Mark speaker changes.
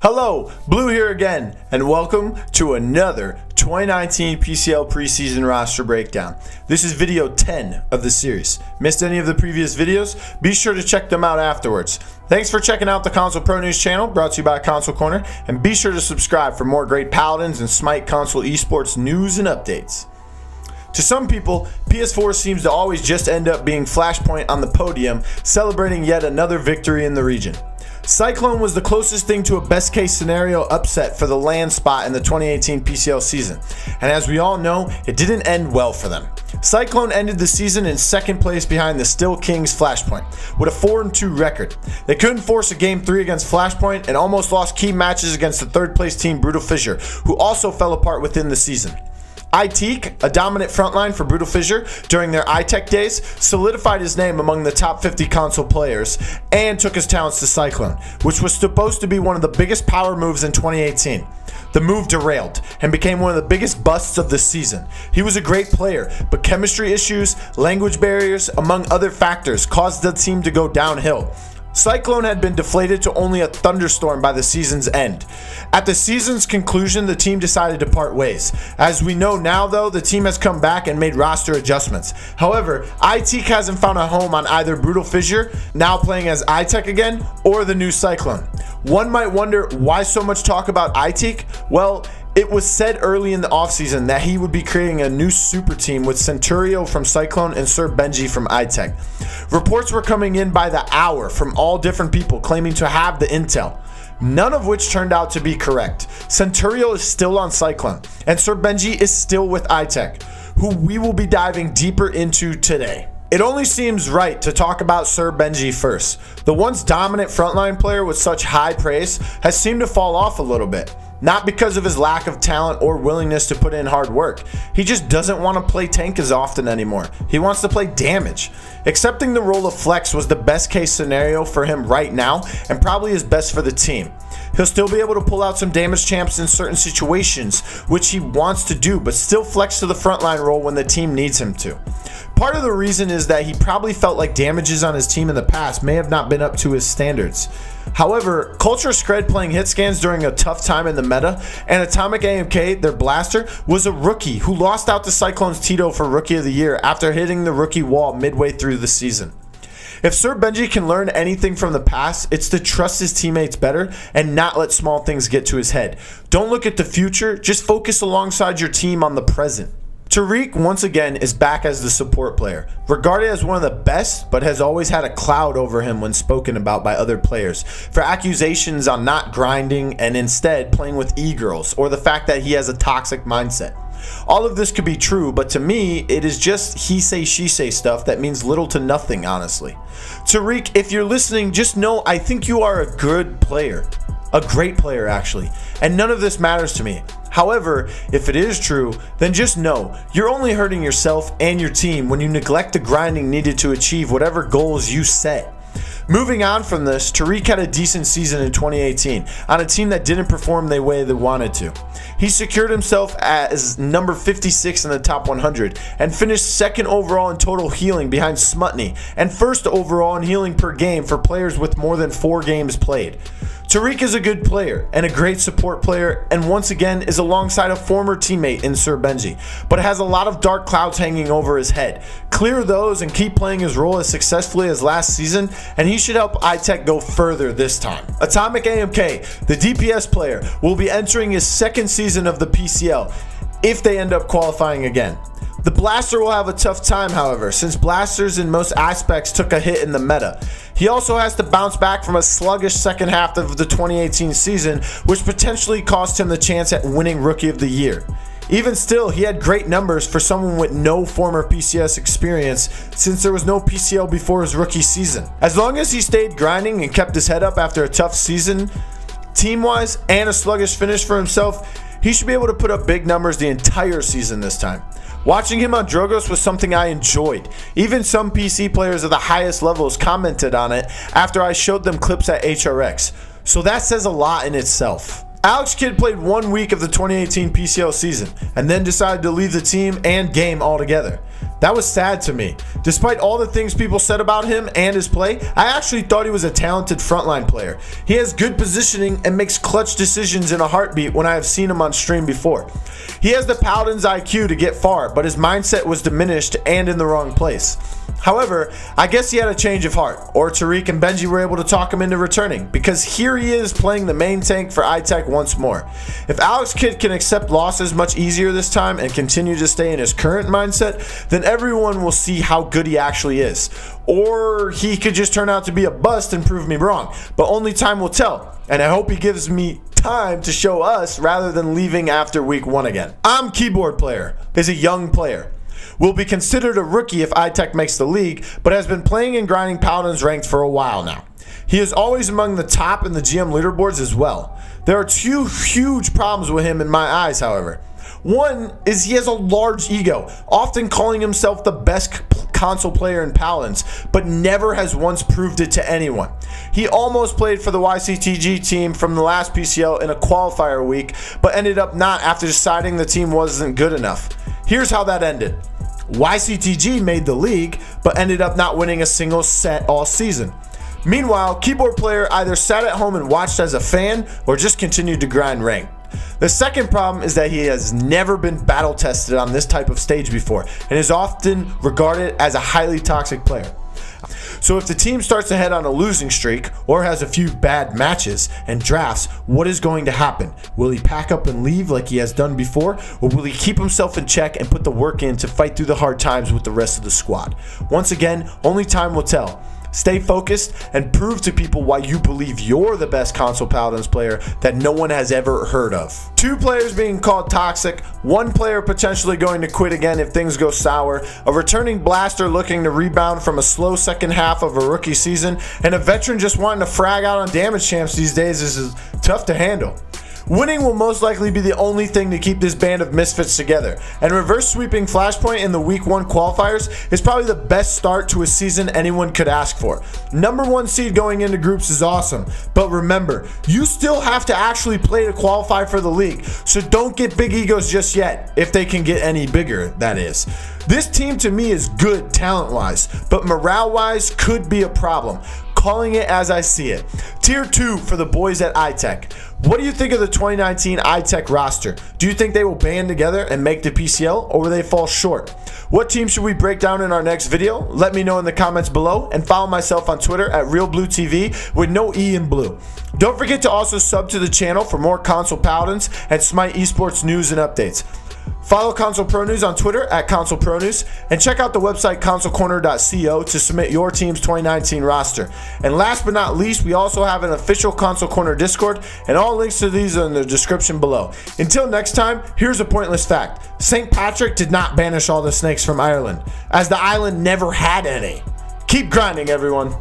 Speaker 1: Hello, Blue here again, and welcome to another 2019 PCL preseason roster breakdown. This is video 10 of the series. Missed any of the previous videos? Be sure to check them out afterwards. Thanks for checking out the Console Pro News channel, brought to you by Console Corner, and be sure to subscribe for more great Paladins and Smite console esports news and updates. To some people, PS4 seems to always just end up being Flashpoint on the podium, celebrating yet another victory in the region. Cyclone was the closest thing to a best case scenario upset for the land spot in the 2018 PCL season, and as we all know, it didn't end well for them. Cyclone ended the season in second place behind the Still Kings Flashpoint, with a 4-2 record. They couldn't force a Game 3 against Flashpoint and almost lost key matches against the third place team Brutal Fissure, who also fell apart within the season. Itech, a dominant frontline for Brutal Fissure during their Itech days, solidified his name among the top 50 console players and took his talents to Cyclone, which was supposed to be one of the biggest power moves in 2018. The move derailed and became one of the biggest busts of the season. He was a great player, but chemistry issues, language barriers, among other factors, caused the team to go downhill. Cyclone had been deflated to only a thunderstorm by the season's end. At the season's conclusion, the team decided to part ways. As we know now, though, the team has come back and made roster adjustments. However, Itech hasn't found a home on either Brutal Fissure, now playing as Itech again, or the new Cyclone. One might wonder why so much talk about Itech? Well, it was said early in the offseason that he would be creating a new super team with Centurio from Cyclone and SrBenji from Itech. Reports were coming in by the hour from all different people claiming to have the intel, none of which turned out to be correct. Centurio is still on Cyclone, and SrBenji is still with Itech, who we will be diving deeper into today. It only seems right to talk about SrBenji first. The once dominant frontline player with such high praise has seemed to fall off a little bit. Not because of his lack of talent or willingness to put in hard work. He just doesn't want to play tank as often anymore. He wants to play damage. Accepting the role of flex was the best case scenario for him right now, and probably is best for the team. He'll still be able to pull out some damage champs in certain situations, which he wants to do, but still flex to the frontline role when the team needs him to. Part of the reason is that he probably felt like damages on his team in the past may have not been up to his standards. However, Culture Scred playing hit scans during a tough time in the meta, and Atomic AMK, their blaster, was a rookie who lost out to Cyclone's Tito for Rookie of the Year after hitting the rookie wall midway through the season. If SrBenji can learn anything from the past, it's to trust his teammates better and not let small things get to his head. Don't look at the future, just focus alongside your team on the present. Tarik once again is back as the support player, regarded as one of the best, but has always had a cloud over him when spoken about by other players for accusations on not grinding and instead playing with e-girls, or the fact that he has a toxic mindset. All of this could be true, but to me, it is just he say she say stuff that means little to nothing, honestly. Tarik, if you're listening, just know I think you are a good player. A great player, actually, and none of this matters to me. However, if it is true, then just know you're only hurting yourself and your team when you neglect the grinding needed to achieve whatever goals you set. Moving on from this, Tarik had a decent season in 2018 on a team that didn't perform the way they wanted to. He secured himself as number 56 in the top 100 and finished second overall in total healing behind Smutney and first overall in healing per game for players with more than 4 games played. Tarik is a good player and a great support player, and once again is alongside a former teammate in SrBenji, but has a lot of dark clouds hanging over his head. Clear those and keep playing his role as successfully as last season, and he should help Itech go further this time. Atomic AMK, the DPS player, will be entering his second season of the PCL if they end up qualifying again. The Blaster will have a tough time, however, since Blasters in most aspects took a hit in the meta. He also has to bounce back from a sluggish second half of the 2018 season, which potentially cost him the chance at winning Rookie of the Year. Even still, he had great numbers for someone with no former PCS experience, since there was no PCL before his rookie season. As long as he stayed grinding and kept his head up after a tough season, team-wise, and a sluggish finish for himself, he should be able to put up big numbers the entire season this time. Watching him on Drogos was something I enjoyed. Even some PC players of the highest levels commented on it after I showed them clips at HRX. So that says a lot in itself. Alex Kidd played 1 week of the 2018 PCL season and then decided to leave the team and game altogether. That was sad to me. Despite all the things people said about him and his play, I actually thought he was a talented frontline player. He has good positioning and makes clutch decisions in a heartbeat when I have seen him on stream before. He has the Paladin's IQ to get far, but his mindset was diminished and in the wrong place. However, I guess he had a change of heart, or Tarik and Benji were able to talk him into returning, because here he is playing the main tank for Itech once more. If Alex Kidd can accept losses much easier this time and continue to stay in his current mindset, then everyone will see how good he actually is. Or he could just turn out to be a bust and prove me wrong, but only time will tell, and I hope he gives me time to show us rather than leaving after week 1 again. imkeyboardplayer is a young player. Will be considered a rookie if Itech makes the league, but has been playing and grinding Paladins ranked for a while now. He is always among the top in the GM leaderboards as well. There are 2 huge problems with him in my eyes, however. One is he has a large ego, often calling himself the best console player in Paladins, but never has once proved it to anyone. He almost played for the YCTG team from the last PCL in a qualifier week, but ended up not after deciding the team wasn't good enough. Here's how that ended. YCTG made the league, but ended up not winning a single set all season. Meanwhile, keyboard player either sat at home and watched as a fan, or just continued to grind rank. The second problem is that he has never been battle tested on this type of stage before, and is often regarded as a highly toxic player. So if the team starts to head on a losing streak, or has a few bad matches and drafts, what is going to happen? Will he pack up and leave like he has done before, or will he keep himself in check and put the work in to fight through the hard times with the rest of the squad? Once again, only time will tell. Stay focused and prove to people why you believe you're the best console Paladins player that no one has ever heard of. 2 players being called toxic, 1 player potentially going to quit again if things go sour, a returning blaster looking to rebound from a slow second half of a rookie season, and a veteran just wanting to frag out on damage champs these days is tough to handle. Winning will most likely be the only thing to keep this band of misfits together, and reverse sweeping Flashpoint in the week 1 qualifiers is probably the best start to a season anyone could ask for. Number 1 seed going into groups is awesome, but remember, you still have to actually play to qualify for the league, so don't get big egos just yet, if they can get any bigger, that is. This team to me is good talent-wise, but morale-wise could be a problem. Calling it as I see it. Tier 2 for the boys at Itech. What do you think of the 2019 Itech roster? Do you think they will band together and make the PCL, or will they fall short? What team should we break down in our next video? Let me know in the comments below, and follow myself on Twitter at RealBlueTV with no E in blue. Don't forget to also sub to the channel for more console Paladins and Smite esports news and updates. Follow Console Pro News on Twitter at Console Pro News, and check out the website consolecorner.co to submit your team's 2019 roster. And last but not least, we also have an official Console Corner Discord, and all links to these are in the description below. Until next time, here's a pointless fact. St. Patrick did not banish all the snakes from Ireland, as the island never had any. Keep grinding, everyone.